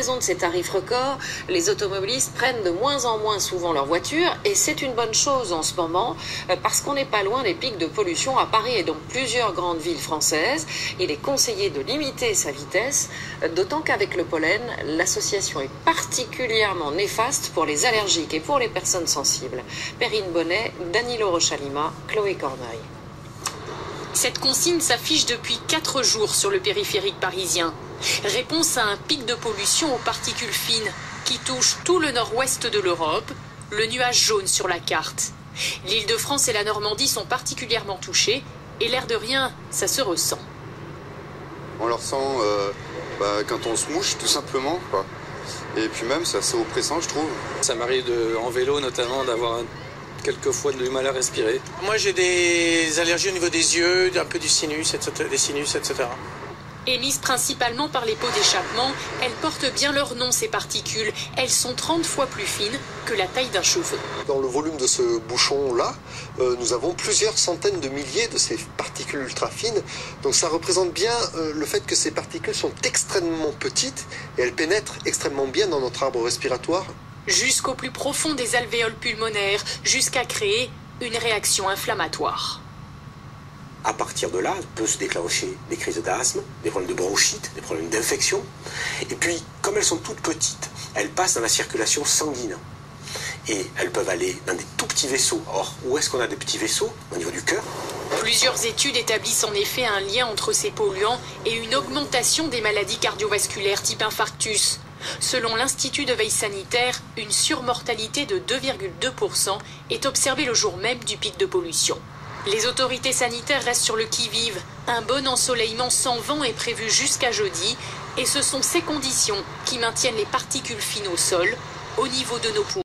En raison de ces tarifs records, les automobilistes prennent de moins en moins souvent leur voiture et c'est une bonne chose en ce moment parce qu'on n'est pas loin des pics de pollution à Paris et dans plusieurs grandes villes françaises. Il est conseillé de limiter sa vitesse, d'autant qu'avec le pollen, l'association est particulièrement néfaste pour les allergiques et pour les personnes sensibles. Perrine Bonnet, Danilo Rochalima, Chloé Corneille. Cette consigne s'affiche depuis 4 jours sur le périphérique parisien. Réponse à un pic de pollution aux particules fines qui touche tout le nord-ouest de l'Europe, le nuage jaune sur la carte. L'Île-de-France et la Normandie sont particulièrement touchés et l'air de rien, ça se ressent. On le ressent quand on se mouche tout simplement, quoi. Et puis même c'est assez oppressant je trouve. Ça m'arrive en vélo notamment d'avoir quelquefois du mal à respirer. Moi j'ai des allergies au niveau des yeux, un peu du sinus, des sinus, etc. Émises principalement par les pots d'échappement, elles portent bien leur nom, ces particules. Elles sont 30 fois plus fines que la taille d'un cheveu. Dans le volume de ce bouchon-là, nous avons plusieurs centaines de milliers de ces particules ultra fines. Donc ça représente bien le fait que ces particules sont extrêmement petites et elles pénètrent extrêmement bien dans notre arbre respiratoire. Jusqu'au plus profond des alvéoles pulmonaires, jusqu'à créer une réaction inflammatoire. À partir de là, peut se déclencher des crises d'asthme, des problèmes de bronchite, des problèmes d'infection. Et puis, comme elles sont toutes petites, elles passent dans la circulation sanguine. Et elles peuvent aller dans des tout petits vaisseaux. Or, où est-ce qu'on a des petits vaisseaux? Au niveau du cœur. Plusieurs études établissent en effet un lien entre ces polluants et une augmentation des maladies cardiovasculaires type infarctus. Selon l'Institut de veille sanitaire, une surmortalité de 2,2% est observée le jour même du pic de pollution. Les autorités sanitaires restent sur le qui-vive. Un bon ensoleillement sans vent est prévu jusqu'à jeudi et ce sont ces conditions qui maintiennent les particules fines au sol, au niveau de nos poumons.